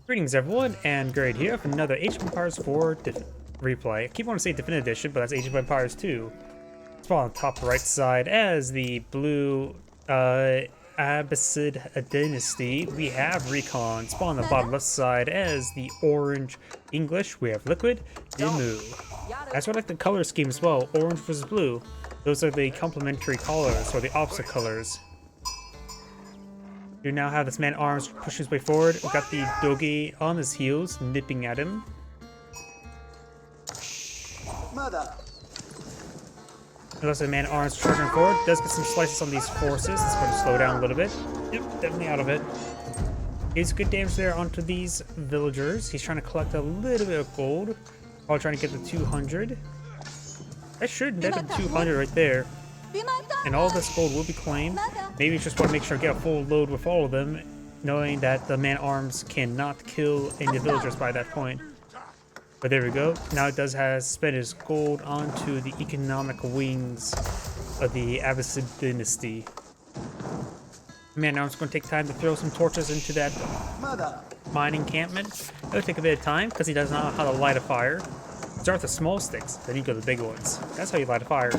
Greetings everyone, and Grade here for another Age of Empires 4 replay. I keep wanting to say Definitive Edition, but that's Age of Empires 2. Spawn on the top right side as the blue Abbasid Dynasty. We have RecoN. Spawn on the bottom left side as the orange English. We have Liquid, DeMu. As for like the color scheme as well, orange versus blue. Those are the complementary colors, or the opposite colors. You now have this man arms pushing his way forward. We've got the Dogi on his heels, nipping at him. It looks like the man arms charging forward. Does get some slices on these forces. It's going to slow down a little bit. Yep, definitely out of it. He's good damage there onto these villagers. He's trying to collect a little bit of gold while trying to get the 200. That should net him 200 right there. And all this gold will be claimed. Maybe just want to make sure I get a full load with all of them, knowing that the man-arms cannot kill any villagers by that point. But there we go. Now it does has spent his gold onto the economic wings of the Abbasid Dynasty. Man-arms going to take time to throw some torches into that mine encampment. It'll take a bit of time because he doesn't know how to light a fire. Start with the small sticks, then you go to the big ones. That's how you light a fire.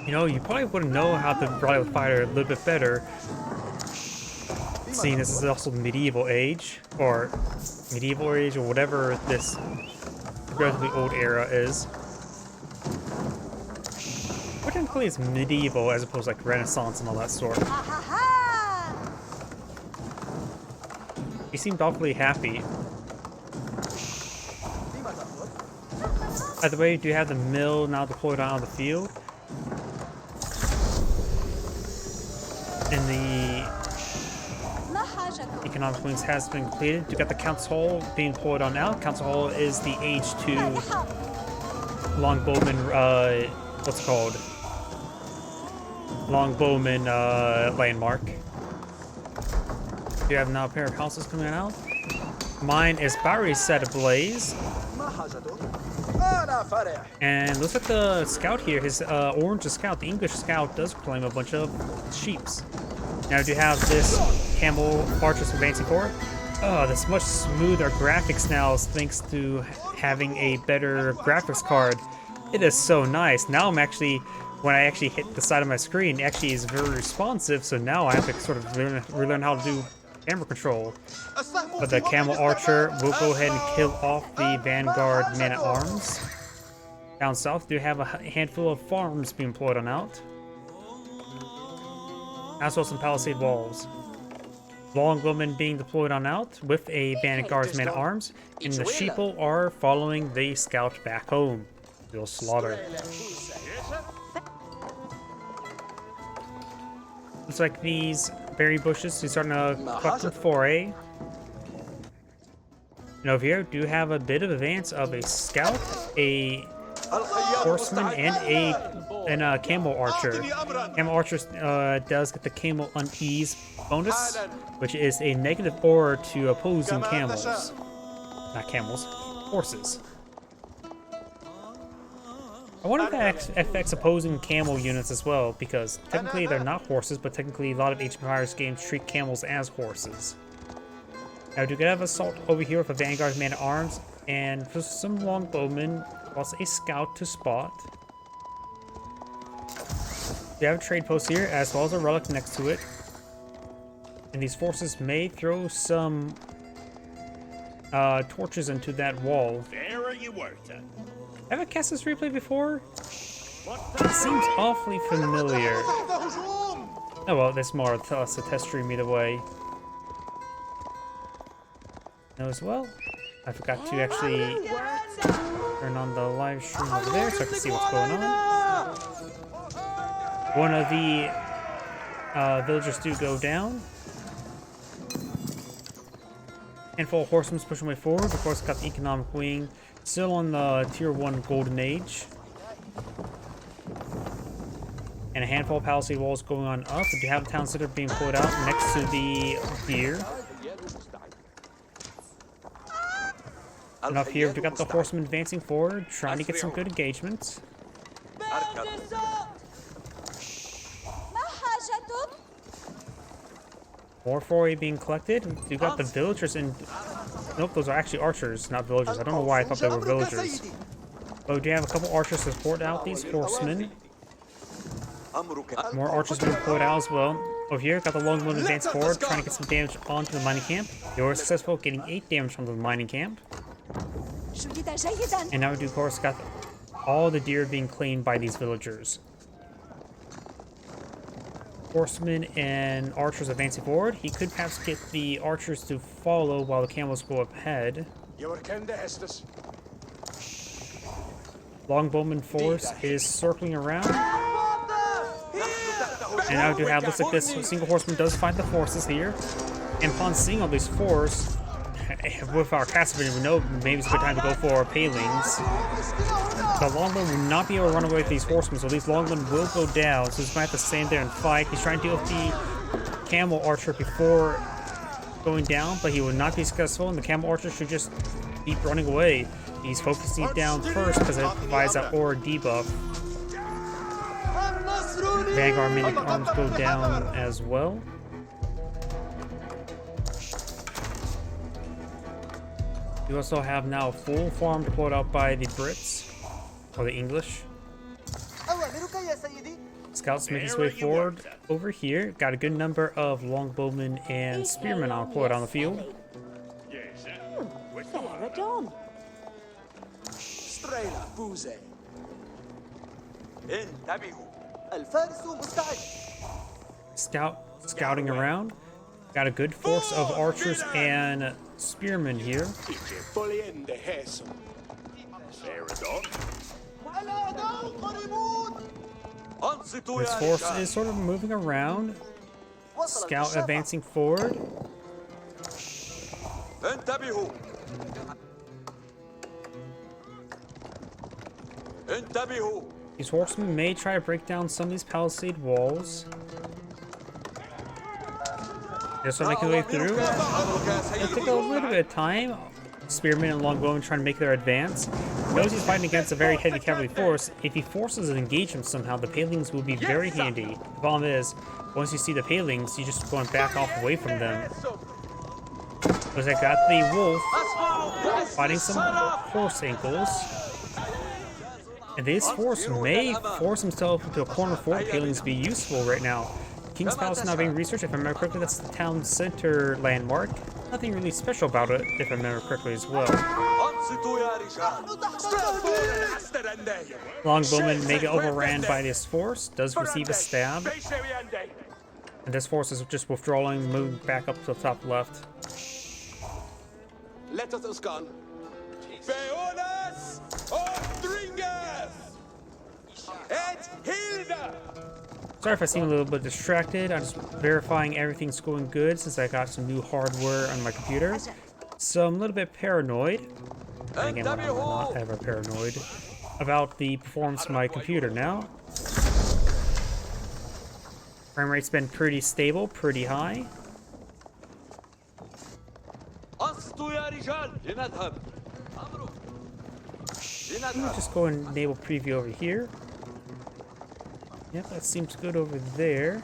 You know, you probably wouldn't know how to light a fire a little bit better, seeing this is also medieval age, or whatever this relatively old era is. But technically it's medieval as opposed to like Renaissance and all that sort. He seemed awfully happy. By the way, do you have the mill now deployed on the field? And the economic wings has been completed. You got the council hall being deployed on now. Council hall is the age 2 longbowman, what's it called? Longbowman landmark. You have now a pair of houses coming out. Mine is Barry set ablaze. And looks like the scout here, his orange scout, the English scout, does claim a bunch of sheeps. Now do you have this camel archers advancing forward? Oh, this much smoother graphics now thanks to having a better graphics card. It is so nice. Now I'm actually, when I actually hit the side of my screen, it actually is very responsive, so now I have to sort of relearn how to do camera control. But the camel archer will go ahead and kill off the vanguard man-at-arms. Down south, do have a handful of farms being employed on out. As well as some palisade walls. Longbowmen being deployed on out with a vanguard's man-at-arms, and the sheeple are following the scout back home. They'll slaughter. Looks like these berry bushes are starting to collect some foray. And over here, do have a bit of advance of a scout, a horseman, and a camel archer. Camel archer does get the camel unease bonus, which is a negative aura to opposing camels. Not camels, horses. I wonder if that affects opposing camel units as well, because technically they're not horses, but technically a lot of Age of Empires games treat camels as horses. Now, do get have assault over here with a vanguard man-at-arms, and for some longbowmen, plus a scout to spot. You have a trade post here, as well as a relic next to it. And these forces may throw some torches into that wall. Have I cast this replay before? It seems awfully familiar. Oh well, there's more of us a test stream either way. Now as well, I forgot to actually turn on the live stream over there so I can see what's going on. One of the villagers do go down. Handful of horsemen pushing way forward. Of course, got the economic wing. Still on the tier 1 golden age. And a handful of palisade walls going on up. But you have a town center being pulled out next to the deer. And up here, we got the horsemen advancing forward, trying to get some good engagements. More foray being collected. You got the villagers in. Nope, those are actually archers, not villagers. I don't know why I thought they were villagers. But we do have a couple archers to support out these horsemen. More archers being deployed out as well. Over here, got the longbow advance forward, trying to get some damage onto the mining camp. They were successful, getting 8 damage from the mining camp. And now we do, of course, got all the deer being claimed by these villagers. Horsemen and archers advancing forward. He could perhaps get the archers to follow while the camels go up ahead. Longbowman force is circling around. And now we do have, looks like this single horseman does find the forces here. And upon seeing all these force, with our caster, we know maybe it's a good time to go for palings. The longbow will not be able to run away with these horsemen, so these longmen will go down. So he's going to have to stand there and fight. He's trying to deal with the camel archer before going down, but he will not be successful, and the camel archer should just keep running away. He's focusing down first because it provides that aura debuff. Vanguard mini arms go down as well. We also have now a full farm deployed out by the Brits, or the English. Scouts make his way forward over here. Got a good number of longbowmen and spearmen deployed on the field. Scouting around. Got a good force of archers and spearmen here. This force is sort of moving around. Scout advancing forward. These horsemen may try to break down some of these palisade walls. Just to make their way through. It'll take a little bit of time. Spearmen and longbowmen trying to make their advance. Knows he's fighting against a very heavy cavalry force. If he forces an engagement somehow, the palings will be very handy. The problem is, once you see the palings, you just go and back off away from them. Because I got the wolf fighting some horse ankles. And this force may force himself into a corner for palings to be useful right now. King's Palace now being researched. If I remember correctly, that's the town center landmark. Nothing really special about it, if I remember correctly as well. Longbowman may get overran by this force, does receive a stab. And this force is just withdrawing, moving back up to the top left. Sorry if I seem a little bit distracted. I'm just verifying everything's going good since I got some new hardware on my computer. So I'm a little bit paranoid. And again, I'm not ever paranoid about the performance of my computer now. Frame rate's been pretty stable, pretty high. Just go and enable preview over here. Yep, that seems good over there.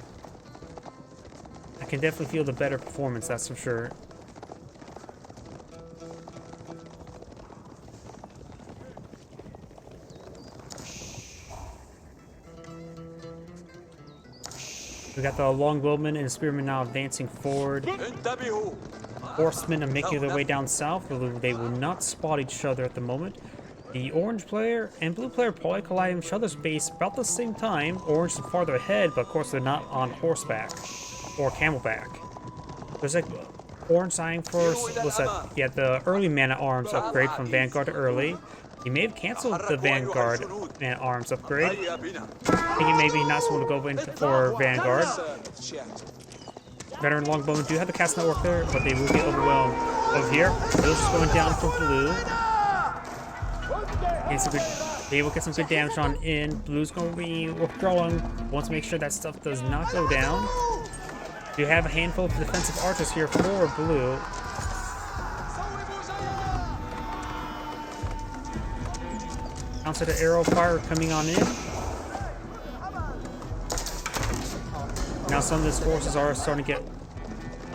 I can definitely feel the better performance, that's for sure. We got the longbowmen and spearmen now advancing forward. Horsemen are making their way down south, although they will not spot each other at the moment. The orange player and blue player probably collide in each other's base about the same time. Orange is farther ahead, but of course they're not on horseback or camelback. There's like orange sign for the early mana arms upgrade from Vanguard to early. He may have canceled the Vanguard mana arms upgrade. Thinking maybe not someone to go in for Vanguard. Veteran longbowmen do have the cast network there, but they will get overwhelmed. Over here, blue's just going down for blue. They will get some good damage on in. Blue's going to be withdrawing. Want to make sure that stuff does not go down. You have a handful of defensive archers here for blue. Counter to arrow fire coming on in. Now some of these forces are starting to get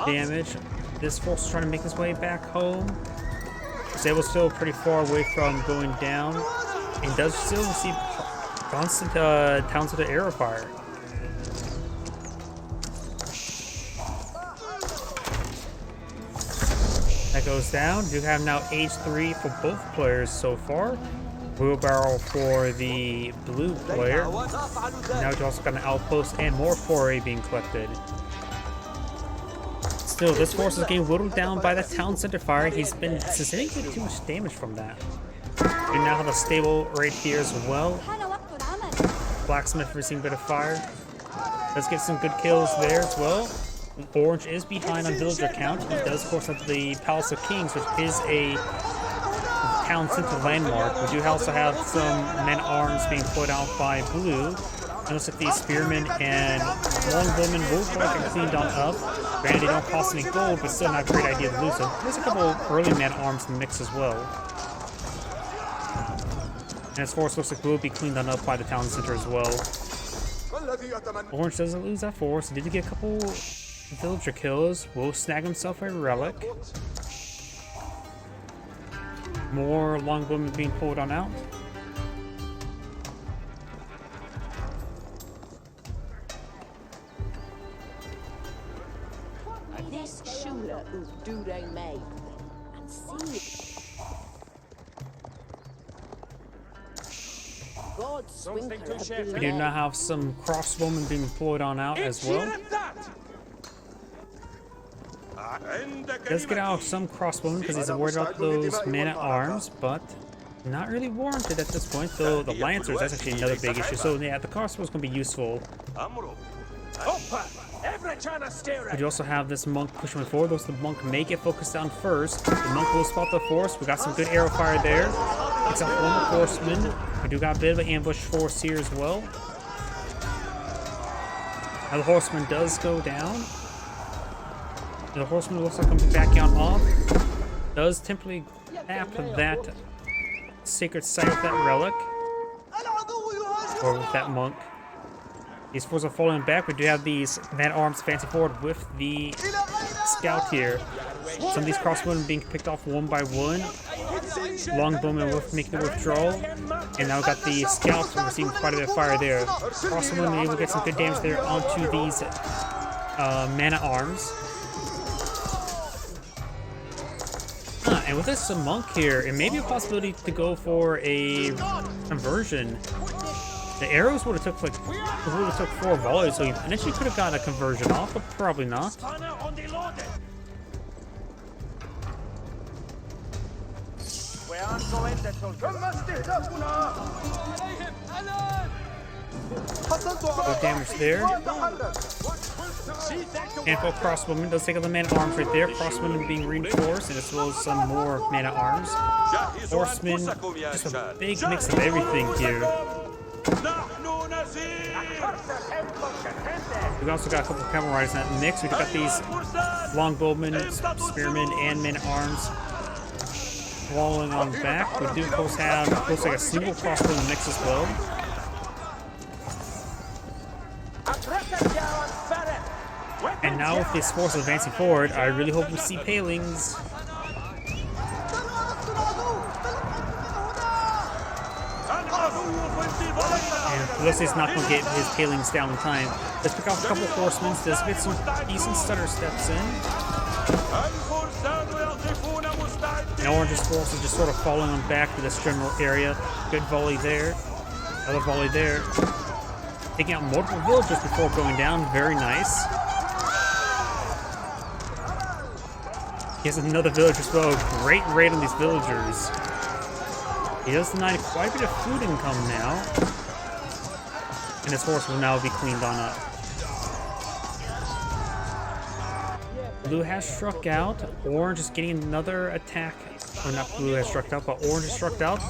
damage. This force is trying to make its way back home. Sable's still pretty far away from going down, and does still receive constant Townsend arrow fire. That goes down. You have now age 3 for both players so far. Wheelbarrow for the blue player. Now you also got an outpost and more foray being collected. Still, this force is getting whittled down by the town center fire. He's been sustaining too much damage from that. You now have a stable right here as well. Blacksmith receiving a bit of fire. Let's get some good kills there as well. Orange is behind on villager count. He does, of course, have the Palace of Kings, which is a town center landmark. We do also have some men-at-arms being put out by blue. Notice that the spearmen and longbowmen will probably get cleaned on up. Granted, they don't cost any gold, but still not a great idea to lose them. There's a couple early men-at-arms in the mix as well. And his force looks like will be cleaned on up by the town center as well. Orange doesn't lose that force. Did get a couple villager kills. Will snag himself a relic. More longbowmen being pulled on out. This shooter who do they make and see We do now have some crossbowmen being deployed on out as well. Does get out some crossbowmen because he's worried about those men-at-arms, but not really warranted at this point. Though the lancers, that's actually another big issue. So yeah, the crossbow's gonna be useful. We also have this monk pushing forward. Those the monk may get focused on first. The monk will spot the force. We got some good arrow fire there. It's up one more horseman. We do got a bit of an ambush force here as well. Now the horseman does go down. The horseman looks like coming back out off. Does temporarily tap that sacred site with that relic. Or with that monk. These forces are falling back. We do have these men-at-arms fancy forward with the scout here. Some of these crossbowmen being picked off one by one. Longbowmen with making the withdrawal. And now we've got the scouts receiving quite a bit of fire there. Crossbowmen able to get some good damage there onto these men-at-arms. And with this monk here, it may be a possibility to go for a conversion. The arrows would have took 4 volleys, so he initially could have gotten a conversion off, but probably not. No damage there. Handful of crossbowmen does take out the man-at-arms right there. Crossbowmen being reinforced, and as well as some more man-at-arms. Horsemen, just a big mix of everything here. We've also got a couple of cavalry riders in that mix. We've got these longbowmen, spearmen, and men-at-arms falling on back. We do, of course, have looks like a single crossbow in the mix as well. And now with this force advancing forward, I really hope we see palings. And looks like he's not going to get his palings down in time. Let's pick off a couple of horsemen. Let's get some decent stutter steps in. And Orange's force is just sort of falling on back to this general area. Good volley there. Another volley there. Taking out multiple villagers before going down. Very nice. He has another village as well. Great raid on these villagers. He does deny quite a bit of food income now. And his horse will now be cleaned on up. Blue has struck out. Orange is getting another attack. Or not blue has struck out, but orange has struck out.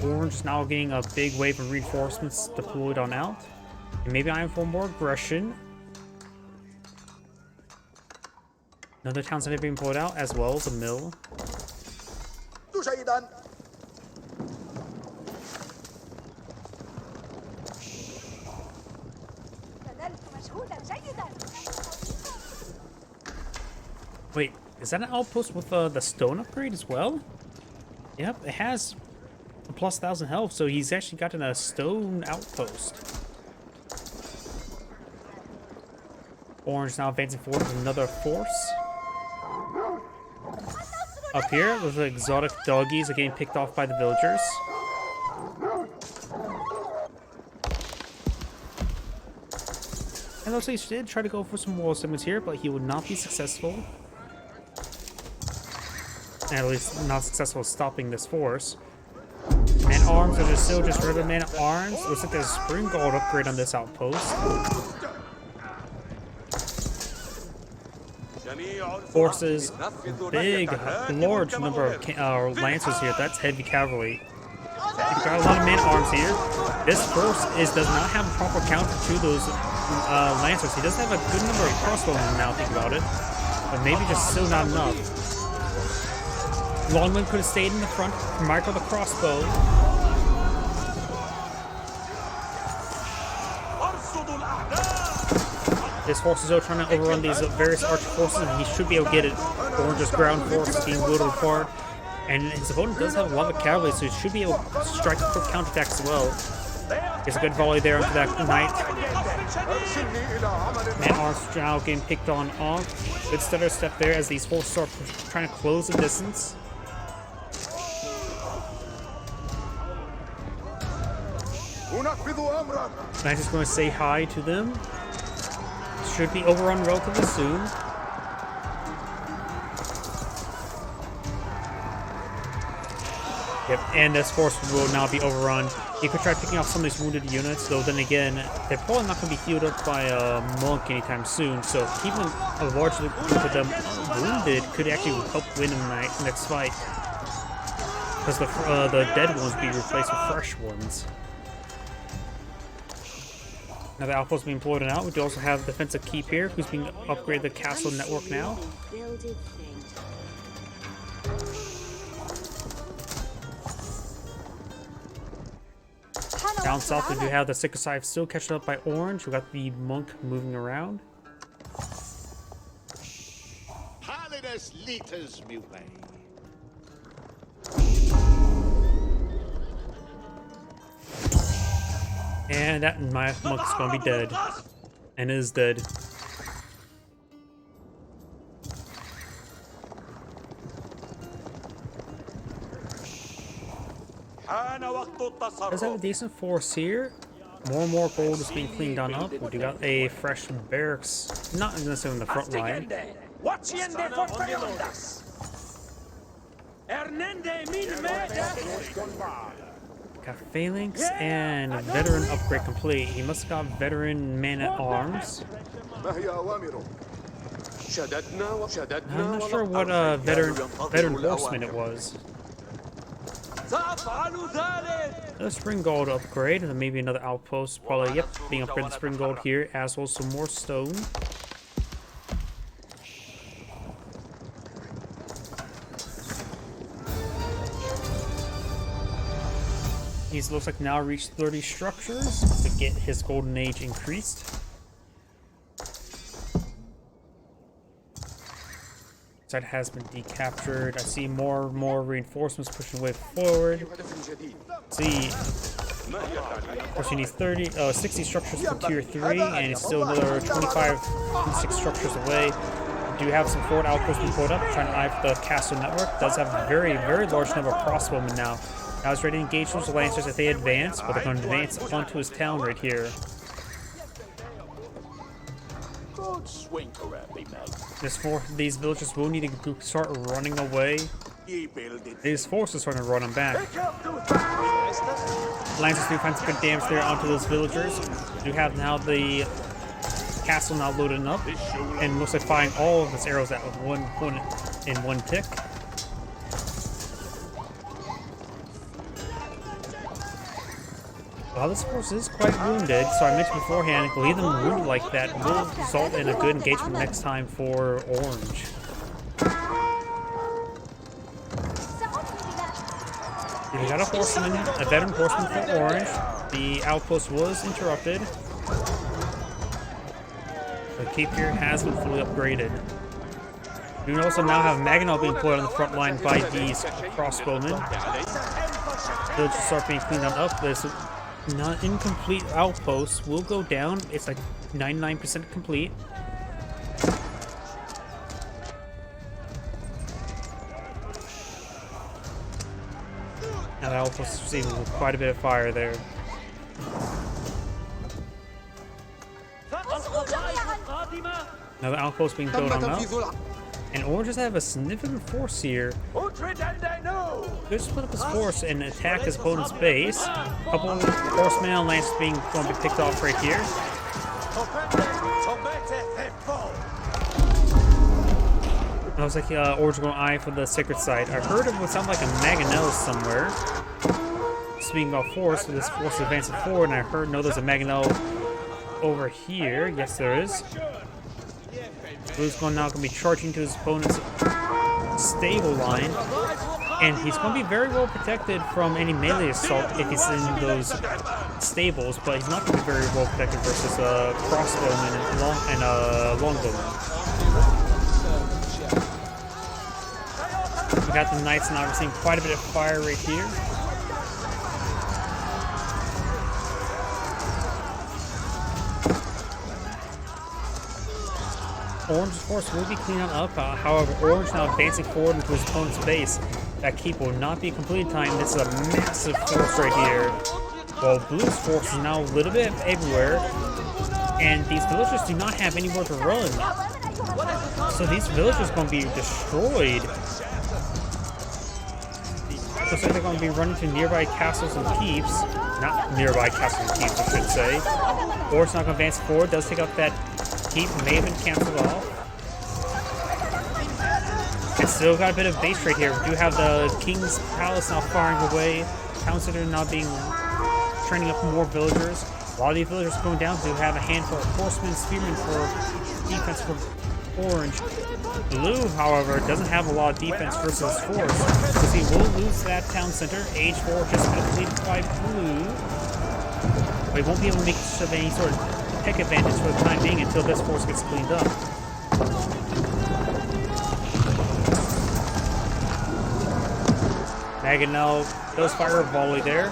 Orange is now getting a big wave of reinforcements deployed on out. And maybe I am for more aggression. Another town center being pulled out, as well as a mill. Wait, is that an outpost with the stone upgrade as well? Yep, it has a plus 1,000 health, so he's actually gotten a stone outpost. Orange now advancing forward with another force. Up here, those exotic doggies are getting picked off by the villagers. And looks like he did try to go for some wall segments here, but he would not be successful. And at least not successful stopping this force. Man-at-arms are still just regular man-at-arms. Looks like there's a spring gold upgrade on this outpost. Forces, big, large number of lancers here. That's heavy cavalry. You've got a lot of man-at-arms here. This force does not have a proper counter to those lancers. He does have a good number of crossbowmen now, think about it. But maybe just still not enough. Longman could have stayed in the front, micro the crossbow. This force is trying to overrun these various archer forces, and he should be able to get it. Orange's ground force is being whittled apart. And his opponent does have a lot of cavalry, so he should be able to strike a quick counterattack as well. There's a good volley there onto that knight. Man-at-arms now getting picked on off. Good stutter step there as these forces are trying to close the distance. I'm just going to say hi to them. Should be overrun relatively soon. Yep, and this force will now be overrun. You could try picking off some of these wounded units, though then again, they're probably not going to be healed up by a monk anytime soon, so keeping a large group of them wounded could actually help win in the next fight. Because the dead ones be replaced with fresh ones. Now the outpost being employed out. We do also have defensive keep here, who's being upgraded the castle network now. Down south, we do have the Sicker side still catching up by Orange. We got the monk moving around. And that my monk's gonna be dead. And is dead. Does have a decent force here. More and more gold is being cleaned on up. We do got a fresh barracks, not necessarily in the front line. Got phalanx and veteran upgrade complete. He must have got veteran man-at-arms. I'm not sure what veteran horseman it was. Another spring gold upgrade, and then maybe another outpost. Probably, yep, being upgraded spring gold here, as well as some more stone. He looks like now reached 30 structures to get his golden age increased. Site has been decaptured. I see more and more reinforcements pushing way forward. Let's see, of course, you need 60 structures for tier 3, and it's still another 26 structures away. We do have some forward outposts being pulled up, trying to eye for the castle network. Does have a very, very large number of crossbowmen now. Now he's ready to engage those lancers if they advance, but they're going to advance onto his town right here. These villagers will need to start running away. These forces are starting to run them back. Lancers do find some good damage there onto those villagers. We do have now the castle now loaded up, and looks like firing all of its arrows out with one tick. While this force is quite wounded, so I mentioned beforehand, leave them wounded like that will result in a good engagement next time for Orange. We got a horseman, a veteran horseman for Orange. The outpost was interrupted. The keep here has been fully upgraded. We also now have Maginot being put on the front line by these crossbowmen. They'll just start being cleaned up. This not incomplete outpost will go down. It's like 99% complete. Now that outpost is receiving quite a bit of fire there. Another outpost being built on now. And Oranges have a significant force here. They're split up his force and attack his opponent's base. A couple of horsemen and lances being going to be picked off right here. I was like, Orange going eye for the sacred site. I heard it would sound like a Maginot somewhere. Speaking about force, this force is advancing forward, and I heard there's a Maginot over here. Yes, there is. Blue's now going to be charging to his opponent's stable line, and he's going to be very well protected from any melee assault if he's in those stables, but he's not going to be very well protected versus crossbowmen and longbowmen. We got the knights now receiving quite a bit of fire right here. Orange's force will be cleaned up. However, Orange now advancing forward into his opponent's base. That keep will not be completed time. This is a massive force right here. While Blue's force is now a little bit everywhere. And these villagers do not have anywhere to run. So these villagers are going to be destroyed. Looks like they're going to be running to nearby castles and keeps. Not nearby castles and keeps, I should say. Orange not going to advance forward. Does take out that keep, may have been cancelled off. It's still got a bit of base right here. We do have the King's Palace now firing away. Town Center now being training up more villagers. A lot of these villagers going down. We do have a handful of horsemen, spearmen for defense for Orange. Blue, however, doesn't have a lot of defense versus force, because he will lose that town center. Age 4 just completed by Blue. But he won't be able to make any sort of tech advantage for the time being until this force gets cleaned up. Maginot does fire a volley there.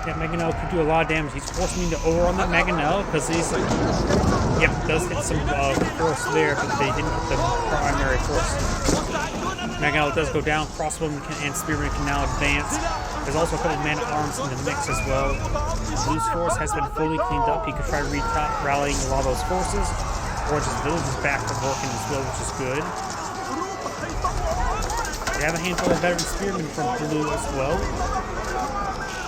Yeah, Maginot could do a lot of damage. He's forcing me to overrun that Maginot because he's... Yep, does hit some force there, but they didn't hit the primary force. Maginot does go down. Crossbowmen and spearmen can now advance. There's also a couple of man-at-arms in the mix as well. Blue's force has been fully cleaned up. He could try rallying a lot of those forces. Orange's village is back to working as well, which is good. We have a handful of veteran spearmen from Blue as well.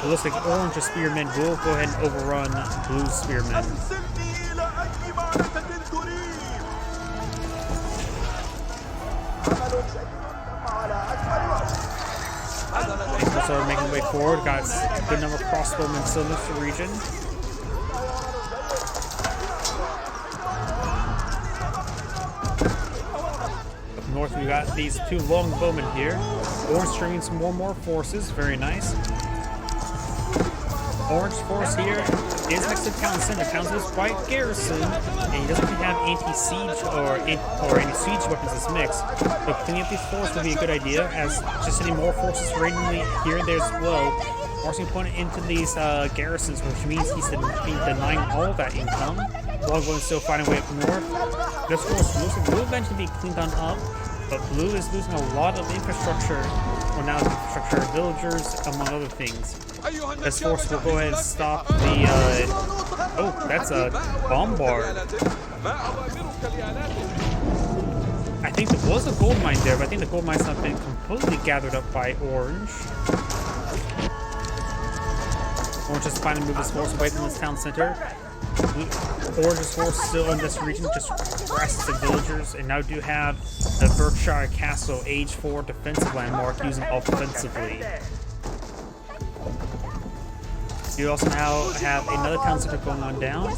It looks like Orange's spearmen will go ahead and overrun Blue's spearmen. These are making their way forward. Got a good number of crossbowmen still in this region. Up north, we got these two longbowmen here. Orange stringing some more forces. Very nice. Orange force here is next to Town Center. Town Center is quite garrison, and he doesn't have anti-siege or anti-siege weapons in his mix. So cleaning up these forces would be a good idea, as just sending more forces randomly here and there as well, forcing opponent into these garrisons, which means he's denying all of that income, while going still fighting way up north. This force will eventually be cleaned on up, but Blue is losing a lot of infrastructure, or now infrastructure, villagers, among other things. This force will go ahead and stop the, oh, that's a bombard. I think there was a gold mine there, but I think the gold mine's not been completely gathered up by Orange. Orange is finally moved his force away from this town center. Orange's force still in this region, just harasses the villagers, and now do have the Berkshire Castle Age 4 defensive landmark using offensively. You also now have another town center going on down.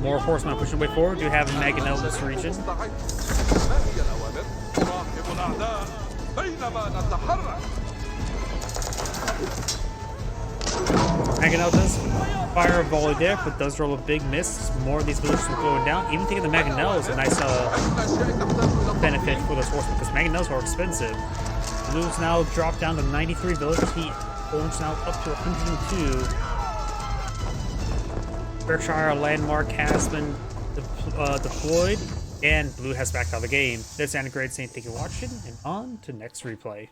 More horsemen pushing way forward. You have Maginot in this region. Mangonel does fire a volley there, but does roll a big miss. More of these villagers are going down. Even taking the Mangonel is a nice benefit for those horsemen, because Mangonels are expensive. Blue's now dropped down to 93 villagers. Orange now up to 102. Berkshire landmark has been deployed, and Blue has backed out of the game. This is Anna Grade saying thank you for watching, and on to next replay.